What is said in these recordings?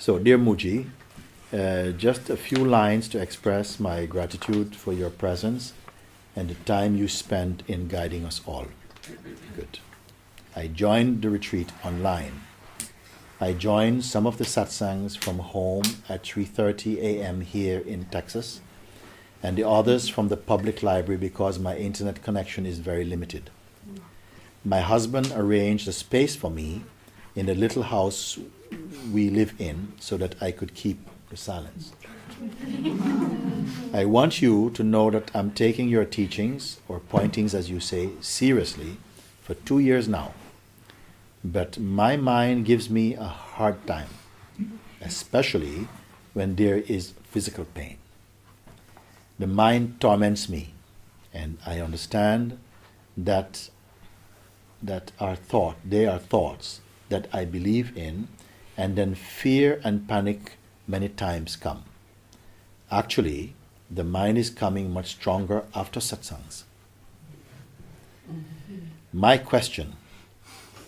So, dear Mooji, just a few lines to express my gratitude for your presence and the time you spent in guiding us all. Good. I joined the retreat online. I joined some of the satsangs from home at 3:30 a.m. here in Texas, and the others from the public library because my internet connection is very limited. My husband arranged a space for me in the little house we live in so that I could keep the silence. I want you to know that I'm taking your teachings, or pointings as you say, seriously for 2 years now. But my mind gives me a hard time, especially when there is physical pain. The mind torments me, and I understand that they are thoughts that I believe in, and then fear and panic many times come. Actually, the mind is coming much stronger after satsangs. My question: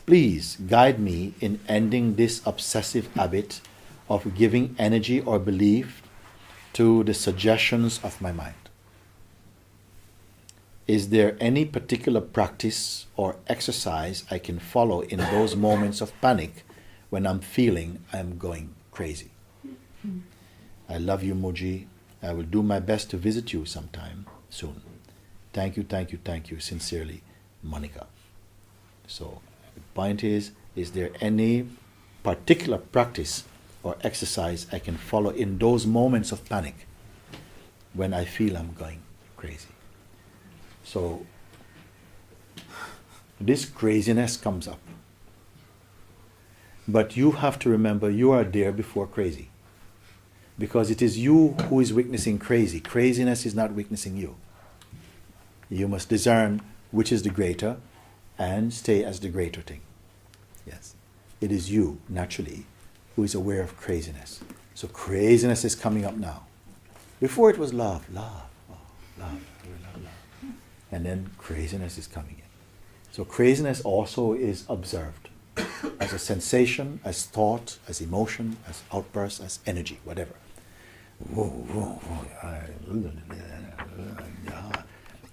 please guide me in ending this obsessive habit of giving energy or belief to the suggestions of my mind. Is there any particular practice or exercise I can follow in those moments of panic when I'm feeling I'm going crazy? I love you, Mooji. I will do my best to visit you sometime soon. Thank you, thank you, thank you. Sincerely, Monica. So, the point is there any particular practice or exercise I can follow in those moments of panic when I feel I'm going crazy? So, this craziness comes up. But you have to remember you are there before crazy. Because it is you who is witnessing crazy. Craziness is not witnessing you. You must discern which is the greater and stay as the greater thing. Yes. It is you, naturally, who is aware of craziness. So craziness is coming up now. Before it was love, love, oh, love, love, love. And then craziness is coming in. So craziness also is observed as a sensation, as thought, as emotion, as outburst, as energy, whatever.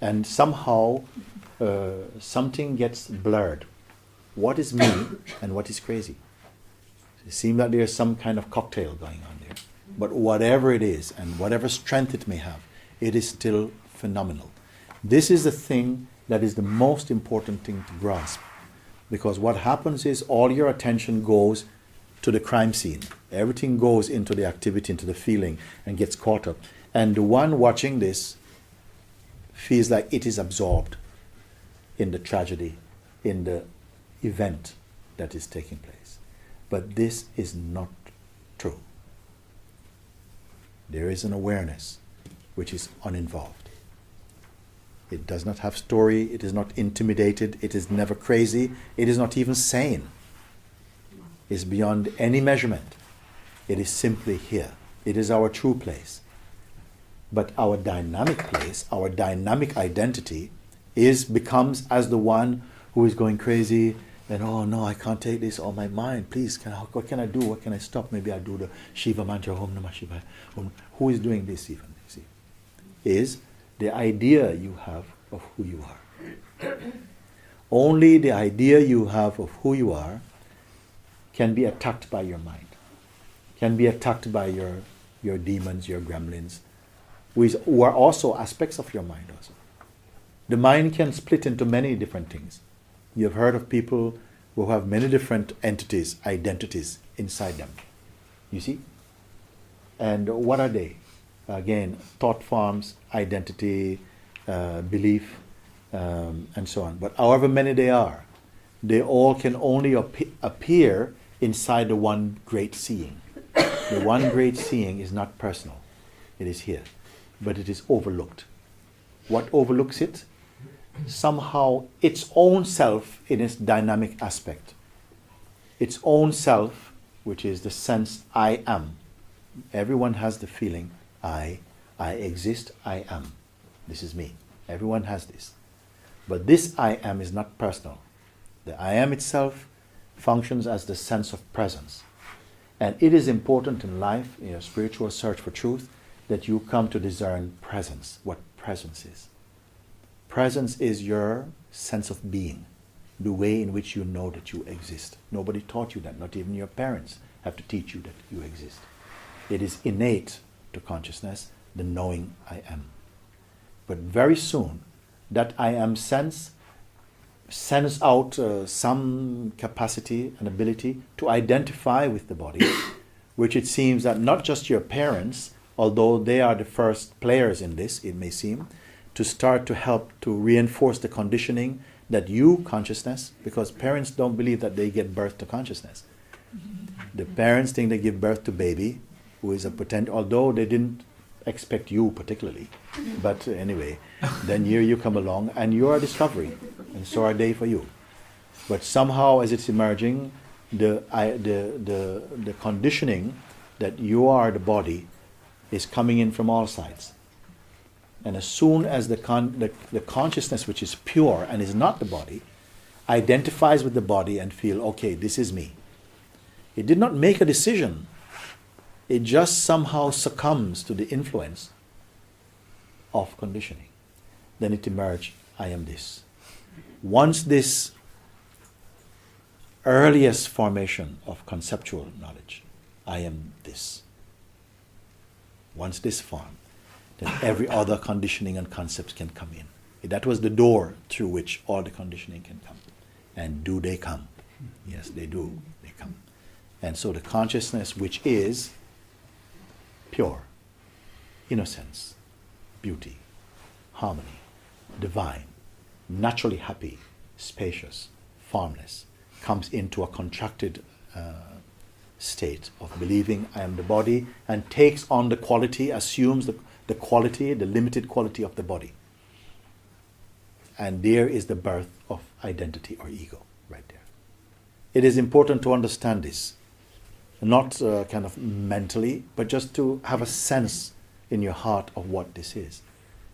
And somehow something gets blurred. What is me and what is crazy? It seems that there's some kind of cocktail going on there. But whatever it is, and whatever strength it may have, it is still phenomenal. This is the thing that is the most important thing to grasp. Because what happens is all your attention goes to the crime scene. Everything goes into the activity, into the feeling, and gets caught up. And the one watching this feels like it is absorbed in the tragedy, in the event that is taking place. But this is not true. There is an awareness which is uninvolved. It does not have story, it is not intimidated, it is never crazy, it is not even sane. It is beyond any measurement. It is simply here. It is our true place. But our dynamic place, our dynamic identity becomes as the one who is going crazy and, oh no, I can't take this, oh my mind, please, what can I do, what can I stop? Maybe I do the Shiva mantra, Om Namah Shivaya. Who is doing this even? You see, is the idea you have of who you are. Only the idea you have of who you are can be attacked by your mind, can be attacked by your demons, your gremlins, who are also aspects of your mind also. The mind can split into many different things. You have heard of people who have many different entities, identities inside them. You see? And what are they? Again, thought forms, identity, belief, and so on. But however many they are, they all can only appear inside the one great seeing. The one great seeing is not personal. It is here. But it is overlooked. What overlooks it? Somehow its own self in its dynamic aspect. Its own self, which is the sense I am. Everyone has the feeling I exist, I am. This is me. Everyone has this. But this I am is not personal. The I am itself functions as the sense of presence. And it is important in life, in your spiritual search for truth, that you come to discern presence, what presence is. Presence is your sense of being, the way in which you know that you exist. Nobody taught you that, not even your parents have to teach you that you exist. It is innate to consciousness, the knowing I am. But very soon, that I am sense sends out some capacity and ability to identify with the body, which it seems that not just your parents, although they are the first players in this, it may seem, to start to help to reinforce the conditioning that you, consciousness, because parents don't believe that they get birth to consciousness. The parents think they give birth to baby, who is a potential, although they didn't expect you particularly. But anyway, then here you come along and you are a discovery, and so are they for you. But somehow, as it's emerging, the conditioning that you are the body is coming in from all sides. And as soon as the consciousness, which is pure and is not the body, identifies with the body and feel, okay, this is me. It did not make a decision. It just somehow succumbs to the influence of conditioning. Then it emerged, I am this. Once this earliest formation of conceptual knowledge, I am this. Once this formed, then every other conditioning and concepts can come in. That was the door through which all the conditioning can come. And do they come? Yes, they do. They come. And so the consciousness, which is pure, innocence, beauty, harmony, divine, naturally happy, spacious, formless, comes into a contracted state of believing I am the body, and takes on the quality, assumes the quality, the limited quality of the body. And there is the birth of identity or ego, right there. It is important to understand this, not kind of mentally, but just to have a sense in your heart of what this is.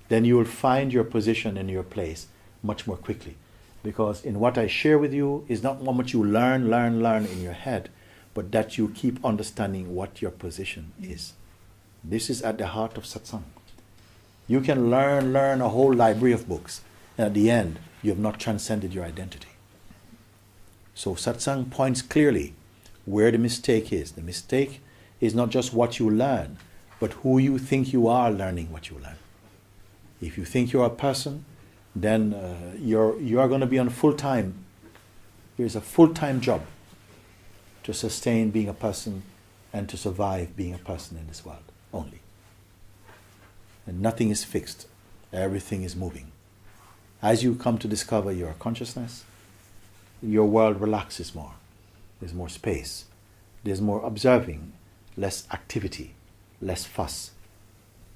Then you will find your position and your place much more quickly. Because in what I share with you is not how much you learn in your head, but that you keep understanding what your position is. This is at the heart of satsang. You can learn a whole library of books, and at the end, you have not transcended your identity. So satsang points clearly where the mistake is. The mistake is not just what you learn, but who you think you are learning what you learn. If you think you're a person, then you are going to be on full-time. Here's a full-time job to sustain being a person and to survive being a person in this world only. And nothing is fixed. Everything is moving. As you come to discover your consciousness, your world relaxes more. There's more space. There's more observing, less activity, less fuss.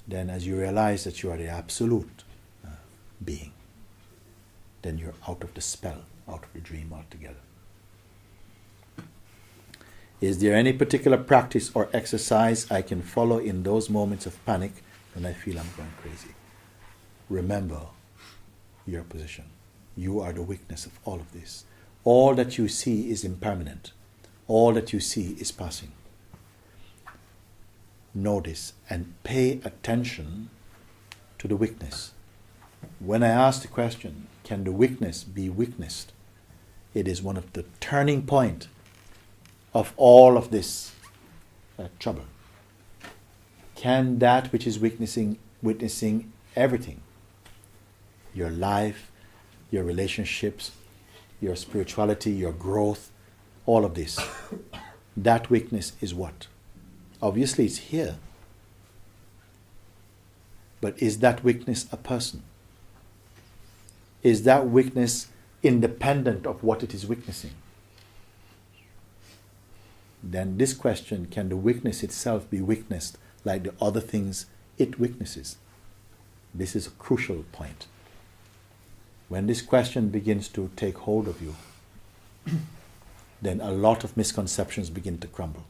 Then as you realize that you are the absolute being, then you're out of the spell, out of the dream altogether. Is there any particular practice or exercise I can follow in those moments of panic when I feel I'm going crazy? Remember your position. You are the witness of all of this. All that you see is impermanent. All that you see is passing. Know this and pay attention to the witness. When I ask the question, can the witness be witnessed? It is one of the turning point of all of this trouble. Can that which is witnessing everything, your life, your relationships, your spirituality, your growth, all of this, that witness is what? Obviously it's here. But is that witness a person? Is that witness independent of what it is witnessing? Then this question, can the witness itself be witnessed like the other things it witnesses? This is a crucial point. When this question begins to take hold of you, then a lot of misconceptions begin to crumble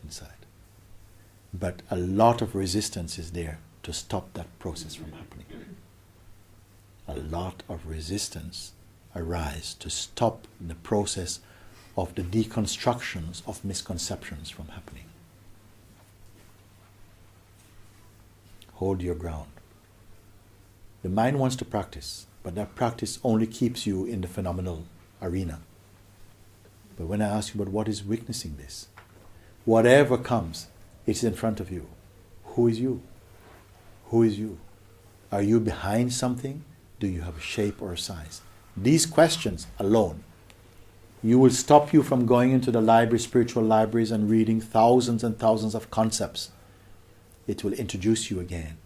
inside. But a lot of resistance is there to stop that process from happening. A lot of resistance arises to stop the process of the deconstructions of misconceptions from happening. Hold your ground. The mind wants to practice, but that practice only keeps you in the phenomenal arena. But when I ask you, but what is witnessing this? Whatever comes, it's in front of you. Who is you? Who is you? Are you behind something? Do you have a shape or a size? These questions alone, you will stop you from going into the library, spiritual libraries, and reading thousands and thousands of concepts. It will introduce you again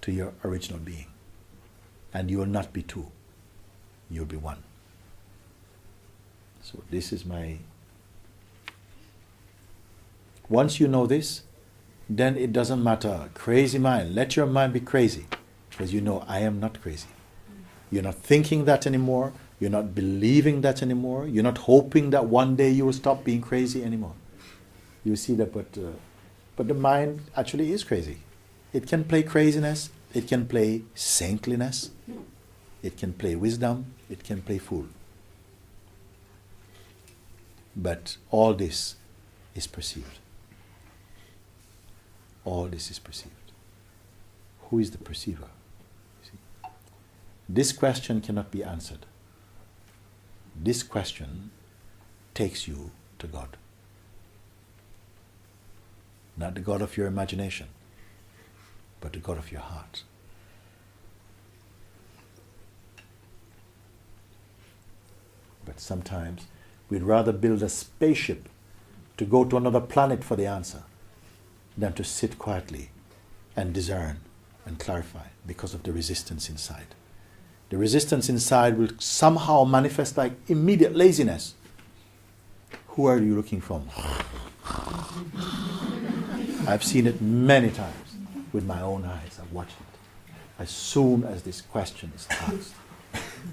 to your original being. And you will not be two. You'll be one. So this is my... Once you know this, then it doesn't matter. Crazy mind. Let your mind be crazy. Because you know, I am not crazy. You're not thinking that anymore. You're not believing that anymore. You're not hoping that one day you will stop being crazy anymore. You see that, but the mind actually is crazy. It can play craziness. It can play saintliness. It can play wisdom. It can play fool. But all this is perceived. All this is perceived. Who is the perceiver? You see? This question cannot be answered. This question takes you to God. Not the God of your imagination, but the God of your heart. But sometimes we'd rather build a spaceship to go to another planet for the answer than to sit quietly and discern and clarify because of the resistance inside. The resistance inside will somehow manifest like immediate laziness. Who are you looking from? I've seen it many times with my own eyes. I've watched it. As soon as this question is asked,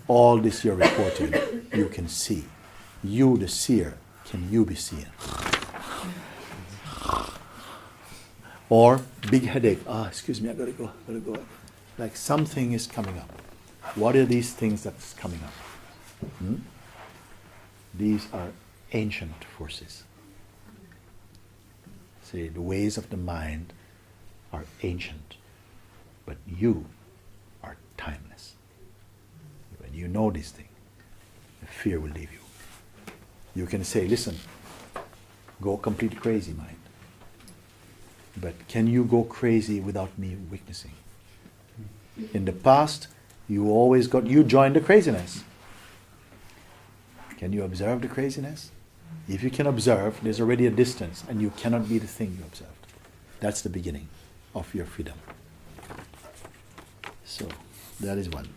all this you're reporting, you can see. You, the seer, can you be seeing? Or big headache. Excuse me, I gotta go. Like something is coming up. What are these things that's coming up? These are ancient forces. See, the ways of the mind are ancient, but you are timeless. When you know this thing, the fear will leave you. You can say, listen, go completely crazy, mind. But can you go crazy without me witnessing? In the past, you joined the craziness. Can you observe the craziness? If you can observe, there's already a distance, and you cannot be the thing you observed. That's the beginning of your freedom. So, that is one.